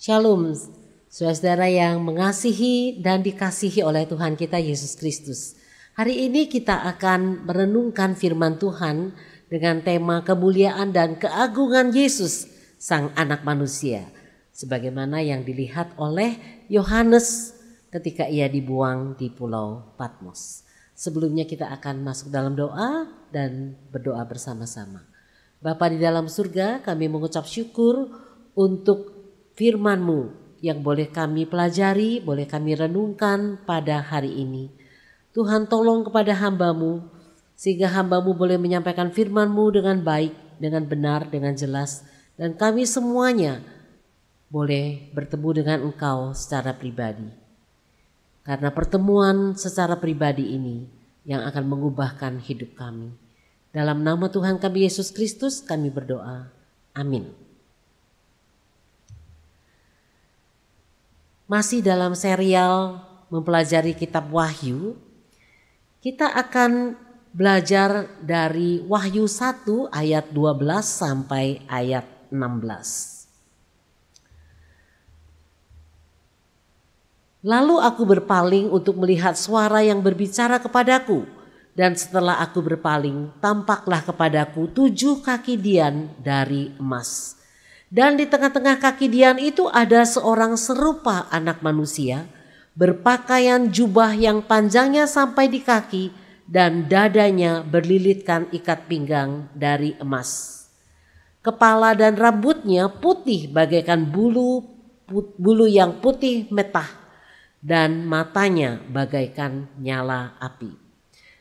Shalom, saudara-saudara yang mengasihi dan dikasihi oleh Tuhan kita Yesus Kristus. Hari ini kita akan merenungkan firman Tuhan dengan tema kemuliaan dan keagungan Yesus, Sang Anak Manusia. Sebagaimana yang dilihat oleh Yohanes ketika ia dibuang di Pulau Patmos. Sebelumnya kita akan masuk dalam doa dan berdoa bersama-sama. Bapa di dalam surga, kami mengucap syukur untuk firman-Mu yang boleh kami pelajari, boleh kami renungkan pada hari ini. Tuhan tolong kepada hamba-Mu sehingga hamba-Mu boleh menyampaikan firman-Mu dengan baik, dengan benar, dengan jelas. Dan kami semuanya boleh bertemu dengan Engkau secara pribadi. Karena pertemuan secara pribadi ini yang akan mengubahkan hidup kami. Dalam nama Tuhan kami Yesus Kristus kami berdoa. Amin. Masih dalam serial mempelajari kitab Wahyu, kita akan belajar dari Wahyu 1 ayat 12 sampai ayat 16. Lalu aku berpaling untuk melihat suara yang berbicara kepadaku, dan setelah aku berpaling, tampaklah kepadaku 7 kaki dian dari emas. Dan di tengah-tengah kaki dian itu ada seorang serupa anak manusia, berpakaian jubah yang panjangnya sampai di kaki dan dadanya berlilitkan ikat pinggang dari emas. Kepala dan rambutnya putih bagaikan bulu yang putih metah, dan matanya bagaikan nyala api.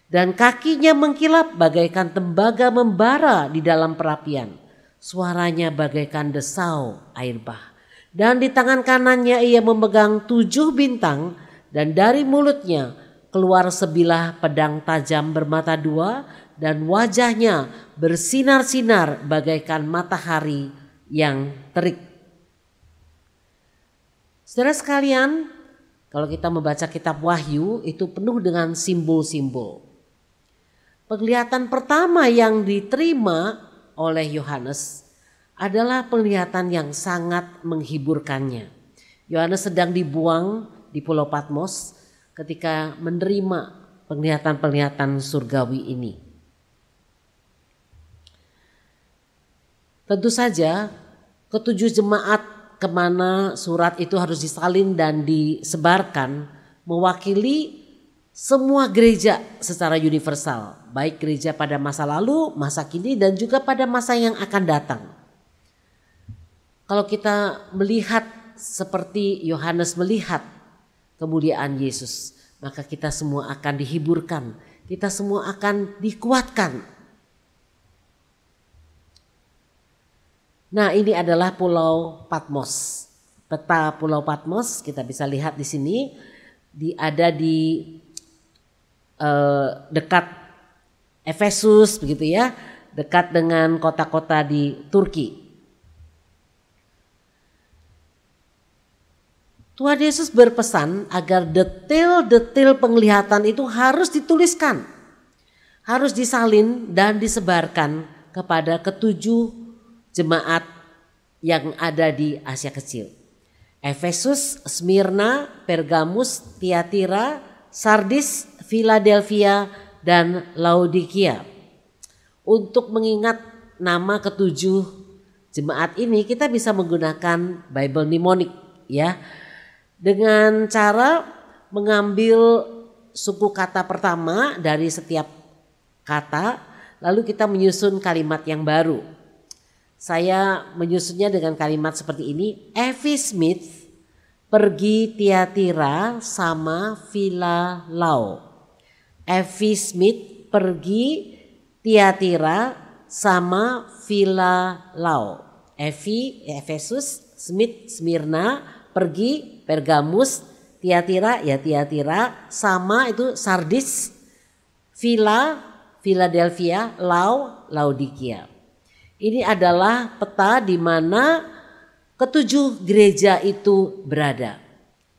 Dan kakinya mengkilap bagaikan tembaga membara di dalam perapian. Suaranya bagaikan desau air bah. Dan di tangan kanannya ia memegang 7 bintang, dan dari mulutnya keluar sebilah pedang tajam bermata 2, dan wajahnya bersinar-sinar bagaikan matahari yang terik. Saudara sekalian, kalau kita membaca kitab Wahyu itu penuh dengan simbol-simbol. Penglihatan pertama yang diterima oleh Yohanes adalah penglihatan yang sangat menghiburkannya. Yohanes sedang dibuang di Pulau Patmos ketika menerima penglihatan-penglihatan surgawi ini. Tentu saja ketujuh jemaat kemana surat itu harus disalin dan disebarkan mewakili semua gereja secara universal, baik gereja pada masa lalu, masa kini, dan juga pada masa yang akan datang. Kalau kita melihat seperti Yohanes melihat kemuliaan Yesus, maka kita semua akan dihiburkan, kita semua akan dikuatkan. Nah, ini adalah Pulau Patmos. Peta Pulau Patmos kita bisa lihat di sini, ada di dekat Efesus begitu ya, dekat dengan kota-kota di Turki. Tuhan Yesus berpesan agar detail-detail penglihatan itu harus dituliskan, harus disalin dan disebarkan kepada ketujuh jemaat yang ada di Asia Kecil. Efesus, Smyrna, Pergamus, Tiatira, Sardis, Philadelphia, dan Laodikia. Untuk mengingat nama ketujuh jemaat ini kita bisa menggunakan Bible Mnemonic ya. Dengan cara mengambil suku kata pertama dari setiap kata, lalu kita menyusun kalimat yang baru. Saya menyusunnya dengan kalimat seperti ini: Evie Smith pergi Tiatira sama Philalau. Evie Smith pergi Tiatira sama Philalau. Evie Efesus, Smith Smyrna, pergi Pergamus, Tiatira ya Tiatira, sama itu Sardis, Philadelphia, Laodikia. Ini adalah peta di mana ketujuh gereja itu berada.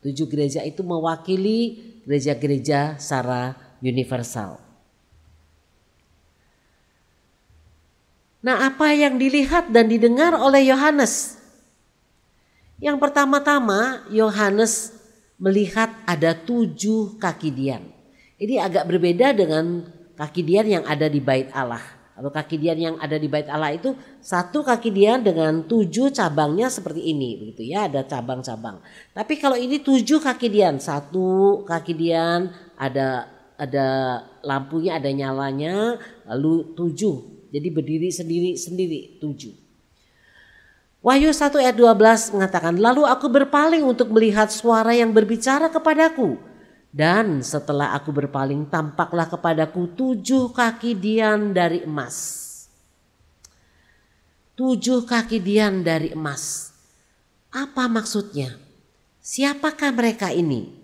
7 gereja itu mewakili gereja-gereja secara universal. Nah, apa yang dilihat dan didengar oleh Yohanes? Yang pertama-tama Yohanes melihat ada 7 kaki dian. Ini agak berbeda dengan kaki dian yang ada di Bait Allah. Kalau kaki dian yang ada di Bait Allah itu 1 kaki dian dengan 7 cabangnya seperti ini, begitu ya, ada cabang-cabang. Tapi kalau ini 7 kaki dian, 1 kaki dian ada lampunya, ada nyalanya, lalu 7. Jadi berdiri sendiri 7. Wahyu 1 ayat 12 mengatakan, lalu aku berpaling untuk melihat suara yang berbicara kepadaku. Dan setelah aku berpaling, tampaklah kepadaku 7 kaki dian dari emas. 7 kaki dian dari emas. Apa maksudnya? Siapakah mereka ini?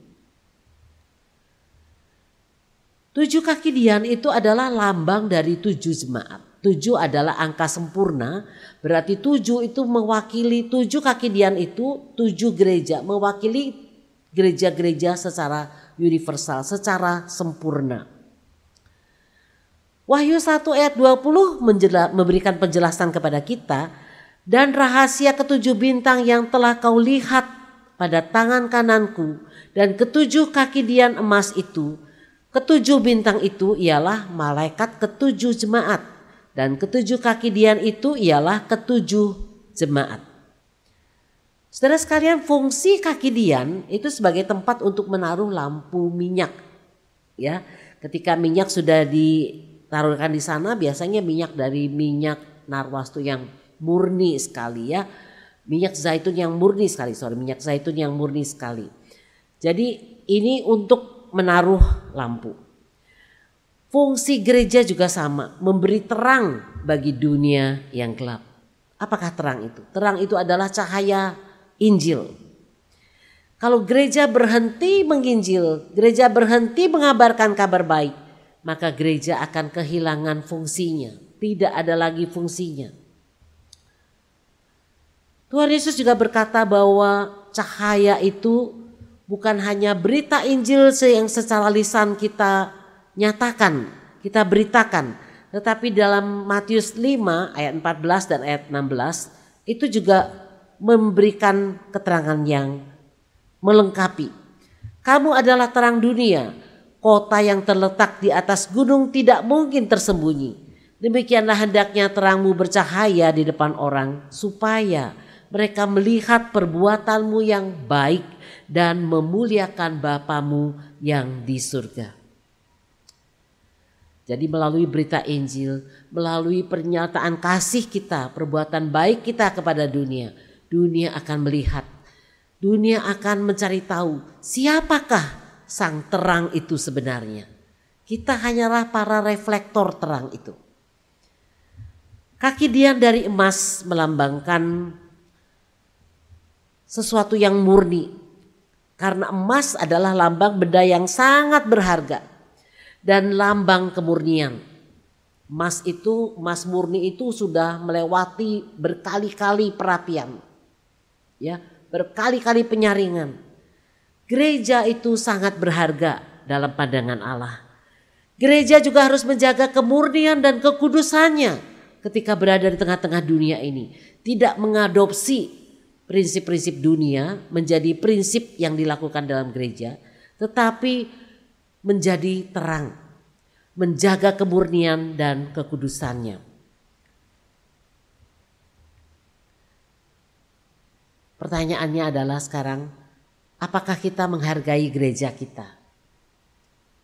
7 kaki dian itu adalah lambang dari 7 jemaat. 7 adalah angka sempurna, berarti 7 itu mewakili 7 kaki dian itu 7 gereja, mewakili gereja-gereja secara universal, secara sempurna. Wahyu 1 ayat 20 memberikan penjelasan kepada kita, dan rahasia ke-7 bintang yang telah kau lihat pada tangan kananku dan ke-7 kaki dian emas itu, ke-7 bintang itu ialah malaikat ke-7 jemaat, dan ke-7 kaki dian itu ialah ke-7 jemaat. Saudara sekalian, fungsi kaki dian itu sebagai tempat untuk menaruh lampu minyak. Ya, ketika minyak sudah ditaruhkan di sana, biasanya minyak dari minyak narwastu yang murni sekali ya. Minyak zaitun yang murni sekali, minyak zaitun yang murni sekali. Jadi ini untuk menaruh lampu. Fungsi gereja juga sama, memberi terang bagi dunia yang gelap. Apakah terang itu? Terang itu adalah cahaya Injil. Kalau gereja berhenti menginjil, gereja berhenti mengabarkan kabar baik, maka gereja akan kehilangan fungsinya, tidak ada lagi fungsinya. Tuhan Yesus juga berkata bahwa cahaya itu bukan hanya berita Injil yang secara lisan kita nyatakan, kita beritakan, tetapi dalam Matius 5 ayat 14 dan ayat 16 itu juga memberikan keterangan yang melengkapi. Kamu adalah terang dunia, kota yang terletak di atas gunung tidak mungkin tersembunyi. Demikianlah hendaknya terangmu bercahaya di depan orang, supaya mereka melihat perbuatanmu yang baik dan memuliakan Bapamu yang di surga. Jadi melalui berita Injil, melalui pernyataan kasih kita, perbuatan baik kita kepada dunia, dunia akan melihat, dunia akan mencari tahu siapakah sang terang itu sebenarnya. Kita hanyalah para reflektor terang itu. Kaki dian dari emas melambangkan sesuatu yang murni, karena emas adalah lambang benda yang sangat berharga dan lambang kemurnian. Emas murni itu sudah melewati berkali-kali perapian. Ya, berkali-kali penyaringan. Gereja itu sangat berharga dalam pandangan Allah. Gereja juga harus menjaga kemurnian dan kekudusannya ketika berada di tengah-tengah dunia ini. Tidak mengadopsi prinsip-prinsip dunia menjadi prinsip yang dilakukan dalam gereja, tetapi menjadi terang, menjaga kemurnian dan kekudusannya. Pertanyaannya adalah sekarang, apakah kita menghargai gereja kita?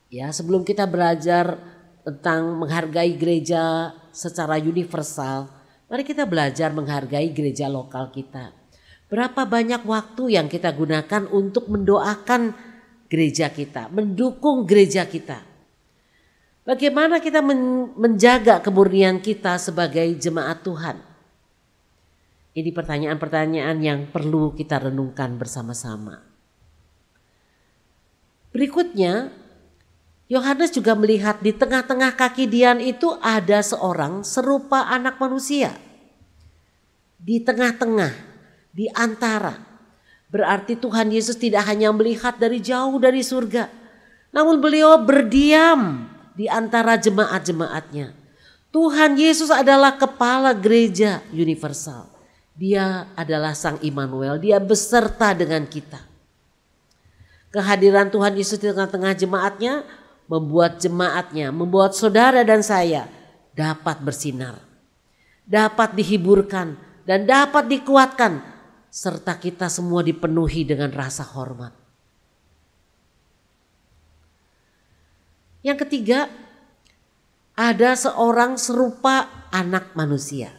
Ya, sebelum kita belajar tentang menghargai gereja secara universal, mari kita belajar menghargai gereja lokal kita. Berapa banyak waktu yang kita gunakan untuk mendoakan gereja kita, mendukung gereja kita? Bagaimana kita menjaga kemurnian kita sebagai jemaat Tuhan? Ini pertanyaan-pertanyaan yang perlu kita renungkan bersama-sama. Berikutnya, Yohanes juga melihat di tengah-tengah kaki dian itu ada seorang serupa anak manusia. Di tengah-tengah, di antara. Berarti Tuhan Yesus tidak hanya melihat dari jauh dari surga, namun beliau berdiam di antara jemaat-jemaatnya. Tuhan Yesus adalah kepala gereja universal. Dia adalah Sang Immanuel, dia beserta dengan kita. Kehadiran Tuhan Yesus di tengah-tengah jemaatnya membuat saudara dan saya dapat bersinar, dapat dihiburkan dan dapat dikuatkan, serta kita semua dipenuhi dengan rasa hormat. Yang ketiga, ada seorang serupa anak manusia.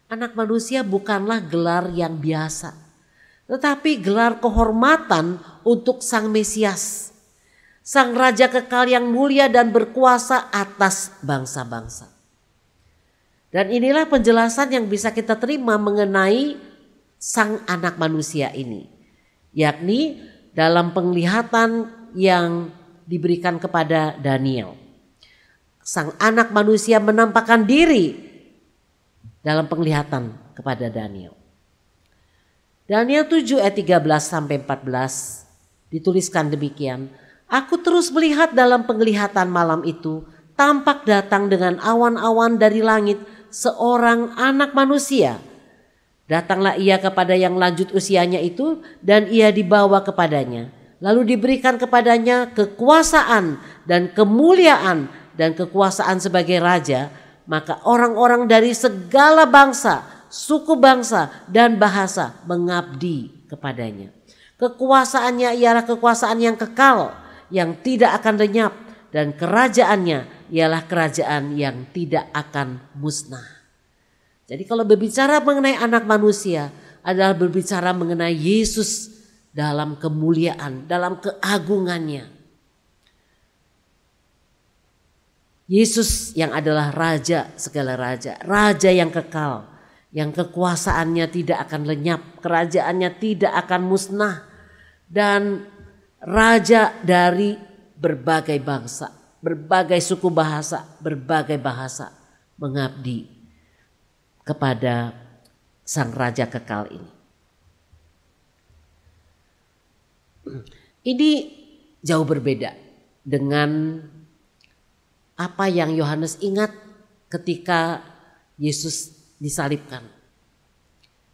Anak manusia bukanlah gelar yang biasa, tetapi gelar kehormatan untuk Sang Mesias, Sang Raja kekal yang mulia dan berkuasa atas bangsa-bangsa. Dan inilah penjelasan yang bisa kita terima mengenai Sang Anak Manusia ini, yakni dalam penglihatan yang diberikan kepada Daniel. Sang Anak Manusia menampakkan diri dalam penglihatan kepada Daniel. Daniel 7 ayat 13 sampai 14 dituliskan demikian. Aku terus melihat dalam penglihatan malam itu, tampak datang dengan awan-awan dari langit seorang anak manusia. Datanglah ia kepada yang lanjut usianya itu dan ia dibawa kepadanya. Lalu diberikan kepadanya kekuasaan dan kemuliaan dan kekuasaan sebagai raja. Maka orang-orang dari segala bangsa, suku bangsa dan bahasa mengabdi kepadanya. Kekuasaannya ialah kekuasaan yang kekal, yang tidak akan lenyap, dan kerajaannya ialah kerajaan yang tidak akan musnah. Jadi kalau berbicara mengenai anak manusia adalah berbicara mengenai Yesus dalam kemuliaan, dalam keagungannya. Yesus yang adalah Raja segala raja, Raja yang kekal, yang kekuasaannya tidak akan lenyap, kerajaannya tidak akan musnah, dan Raja dari berbagai bangsa, berbagai suku bahasa, berbagai bahasa mengabdi kepada Sang Raja kekal ini. Ini jauh berbeda dengan apa yang Yohanes ingat ketika Yesus disalibkan.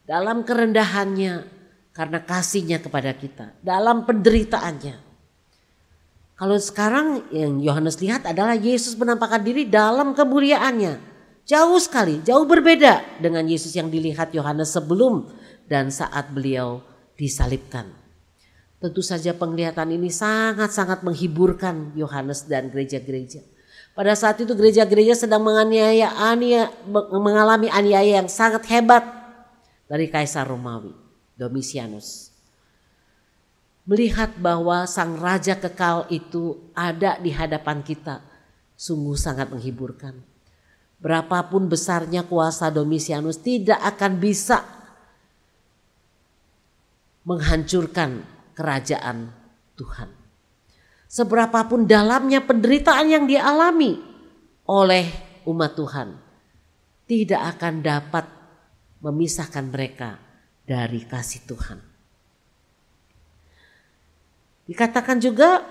Dalam kerendahannya karena kasihnya kepada kita, dalam penderitaannya. Kalau sekarang yang Yohanes lihat adalah Yesus menampakkan diri dalam kemuliaannya. Jauh sekali, jauh berbeda dengan Yesus yang dilihat Yohanes sebelum dan saat beliau disalibkan. Tentu saja penglihatan ini sangat-sangat menghiburkan Yohanes dan gereja-gereja. Pada saat itu gereja-gereja sedang mengalami aniaya yang sangat hebat dari Kaisar Romawi, Domitianus. Melihat bahwa Sang Raja kekal itu ada di hadapan kita sungguh sangat menghiburkan. Berapapun besarnya kuasa Domitianus tidak akan bisa menghancurkan kerajaan Tuhan. Seberapapun dalamnya penderitaan yang dialami oleh umat Tuhan, tidak akan dapat memisahkan mereka dari kasih Tuhan. Dikatakan juga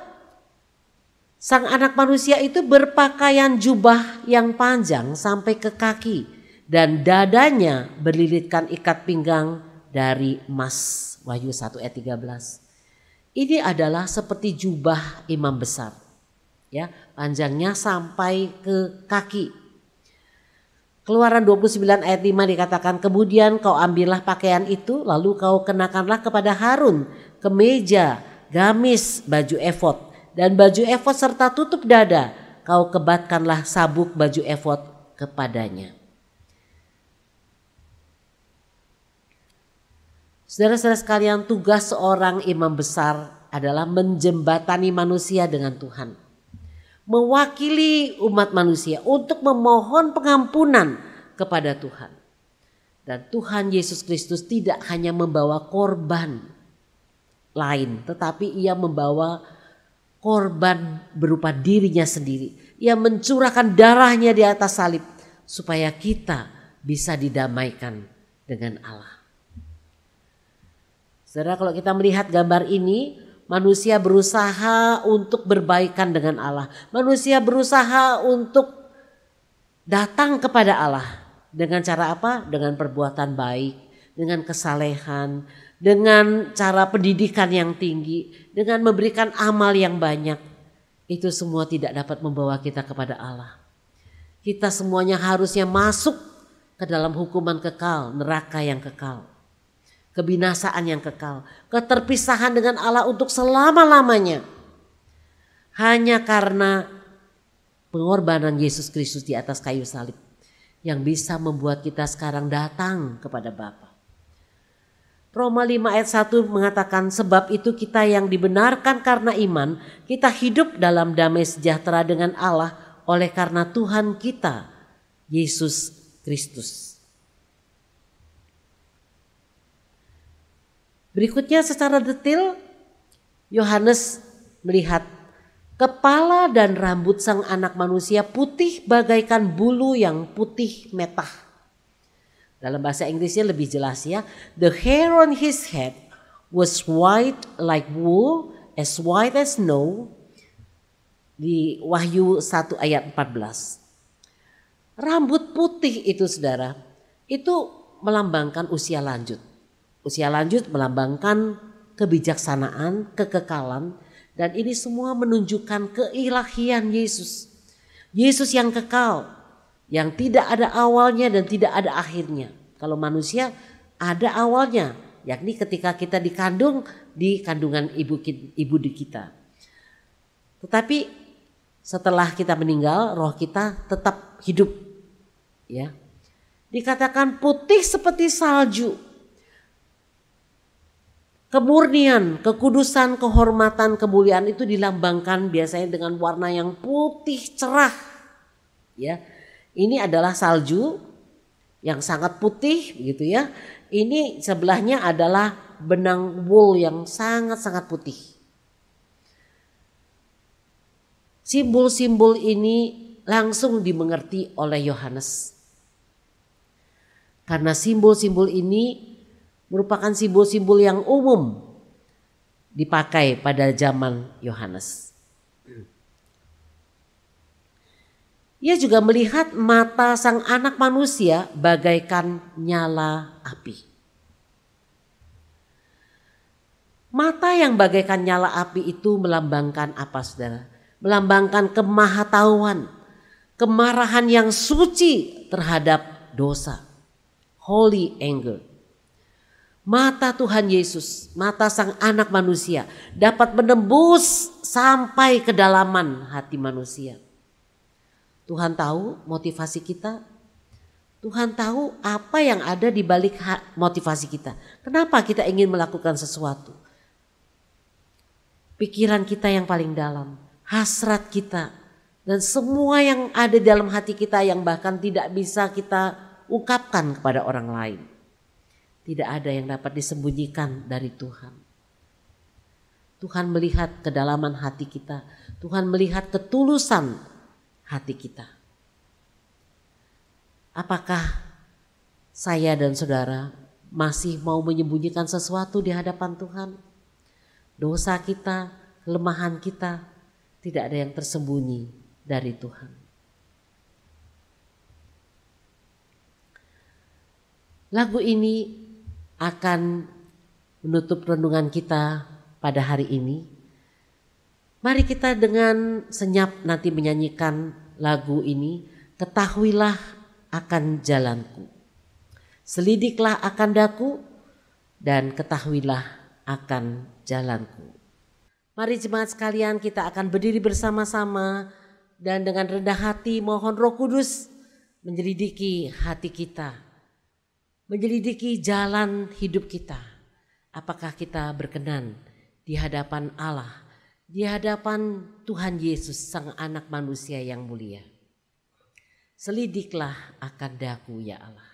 Sang Anak Manusia itu berpakaian jubah yang panjang sampai ke kaki dan dadanya berlilitkan ikat pinggang dari emas. Wahyu 1 ayat 13. Ini adalah seperti jubah imam besar, ya, panjangnya sampai ke kaki. Keluaran 29 ayat 5 dikatakan, kemudian kau ambillah pakaian itu lalu kau kenakanlah kepada Harun kemeja, gamis, baju efod dan baju efod serta tutup dada. Kau kebatkanlah sabuk baju efod kepadanya. Saudara-saudara sekalian, tugas seorang imam besar adalah menjembatani manusia dengan Tuhan. Mewakili umat manusia untuk memohon pengampunan kepada Tuhan. Dan Tuhan Yesus Kristus tidak hanya membawa korban lain, tetapi ia membawa korban berupa dirinya sendiri. Ia mencurahkan darahnya di atas salib supaya kita bisa didamaikan dengan Allah. Saudara, kalau kita melihat gambar ini, manusia berusaha untuk berbaikan dengan Allah. Manusia berusaha untuk datang kepada Allah. Dengan cara apa? Dengan perbuatan baik, dengan kesalehan, dengan cara pendidikan yang tinggi, dengan memberikan amal yang banyak. Itu semua tidak dapat membawa kita kepada Allah. Kita semuanya harusnya masuk ke dalam hukuman kekal, neraka yang kekal, kebinasaan yang kekal, keterpisahan dengan Allah untuk selama-lamanya. Hanya karena pengorbanan Yesus Kristus di atas kayu salib yang bisa membuat kita sekarang datang kepada Bapa. Roma 5 ayat 1 mengatakan, sebab itu kita yang dibenarkan karena iman, kita hidup dalam damai sejahtera dengan Allah oleh karena Tuhan kita, Yesus Kristus. Berikutnya secara detail, Yohanes melihat kepala dan rambut sang anak manusia putih bagaikan bulu yang putih metah. Dalam bahasa Inggrisnya lebih jelas ya. The hair on his head was white like wool, as white as snow. Di Wahyu 1 ayat 14. Rambut putih itu saudara, itu melambangkan usia lanjut. Usia lanjut melambangkan kebijaksanaan, kekekalan. Dan ini semua menunjukkan keilahian Yesus. Yesus yang kekal, yang tidak ada awalnya dan tidak ada akhirnya. Kalau manusia ada awalnya, yakni ketika kita dikandung di kandungan ibu di kita. Tetapi setelah kita meninggal, roh kita tetap hidup. Ya, dikatakan putih seperti salju. Kemurnian, kekudusan, kehormatan, kemuliaan itu dilambangkan biasanya dengan warna yang putih cerah. Ya, ini adalah salju yang sangat putih, gitu ya. Ini sebelahnya adalah benang wool yang sangat-sangat putih. Simbol-simbol ini langsung dimengerti oleh Yohanes. Karena simbol-simbol ini merupakan simbol-simbol yang umum dipakai pada zaman Yohanes. Ia juga melihat mata sang anak manusia bagaikan nyala api. Mata yang bagaikan nyala api itu melambangkan apa saudara? Melambangkan kemahatauan, kemarahan yang suci terhadap dosa. Holy anger. Mata Tuhan Yesus, mata sang anak manusia dapat menembus sampai kedalaman hati manusia. Tuhan tahu motivasi kita. Tuhan tahu apa yang ada di balik motivasi kita. Kenapa kita ingin melakukan sesuatu? Pikiran kita yang paling dalam, hasrat kita, dan semua yang ada dalam hati kita yang bahkan tidak bisa kita ungkapkan kepada orang lain. Tidak ada yang dapat disembunyikan dari Tuhan. Tuhan melihat kedalaman hati kita. Tuhan melihat ketulusan hati kita. Apakah saya dan saudara masih mau menyembunyikan sesuatu di hadapan Tuhan? Dosa kita, kelemahan kita, tidak ada yang tersembunyi dari Tuhan. Lagu ini akan menutup renungan kita pada hari ini. Mari kita dengan senyap nanti menyanyikan lagu ini. Ketahuilah akan jalanku, selidiklah akan daku, dan ketahuilah akan jalanku. Mari jemaat sekalian, kita akan berdiri bersama-sama dan dengan rendah hati mohon Roh Kudus menyelidiki hati kita, menyelidiki jalan hidup kita. Apakah kita berkenan di hadapan Allah, di hadapan Tuhan Yesus Sang Anak Manusia yang mulia. Selidiklah akan daku ya Allah.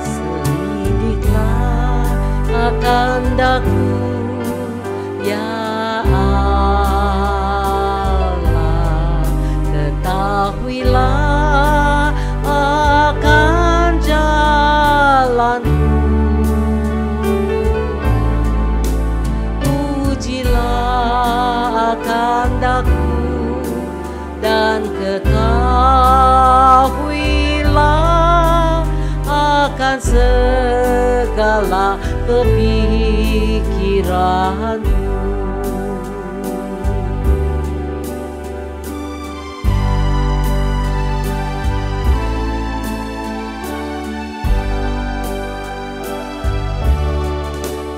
Selidiklah akan daku ya Allah, ketahuilah akan jalanku, dan ketahuilah akan segala kepikiranmu.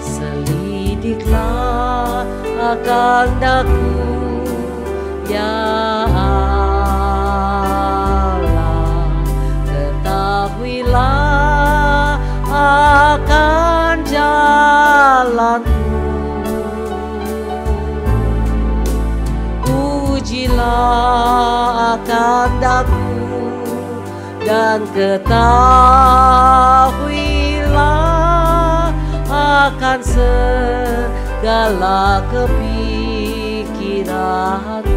Selidiklah akan daku, ya Allah, ketahuilah akan jalanmu. Pujilah akan daku dan ketahuilah akan segala kepikiranmu.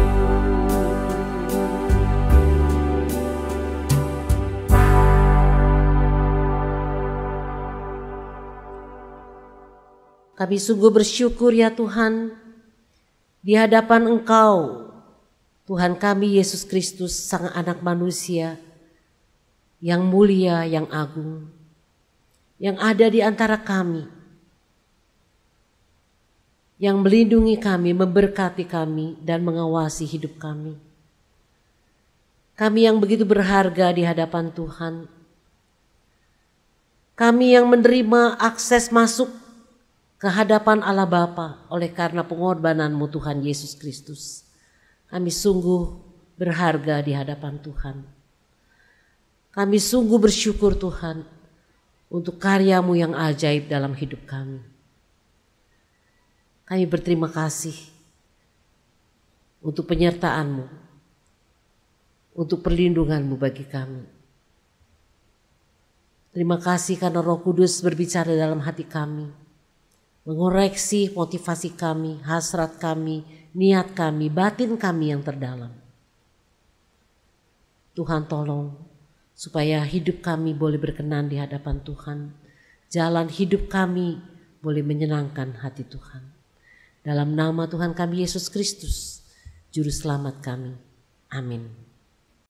Kami sungguh bersyukur ya Tuhan, di hadapan Engkau, Tuhan kami Yesus Kristus, Sang Anak Manusia, yang mulia, yang agung, yang ada di antara kami, yang melindungi kami, memberkati kami, dan mengawasi hidup kami. Kami yang begitu berharga di hadapan Tuhan. Kami yang menerima akses masuk ke hadapan Allah Bapa oleh karena pengorbanan-Mu Tuhan Yesus Kristus. Kami sungguh berharga di hadapan Tuhan. Kami sungguh bersyukur Tuhan untuk karya-Mu yang ajaib dalam hidup kami. Kami berterima kasih untuk penyertaan-Mu, untuk perlindungan-Mu bagi kami. Terima kasih karena Roh Kudus berbicara dalam hati kami, mengoreksi motivasi kami, hasrat kami, niat kami, batin kami yang terdalam. Tuhan tolong supaya hidup kami boleh berkenan di hadapan Tuhan. Jalan hidup kami boleh menyenangkan hati Tuhan. Dalam nama Tuhan kami Yesus Kristus, Juru Selamat kami. Amin.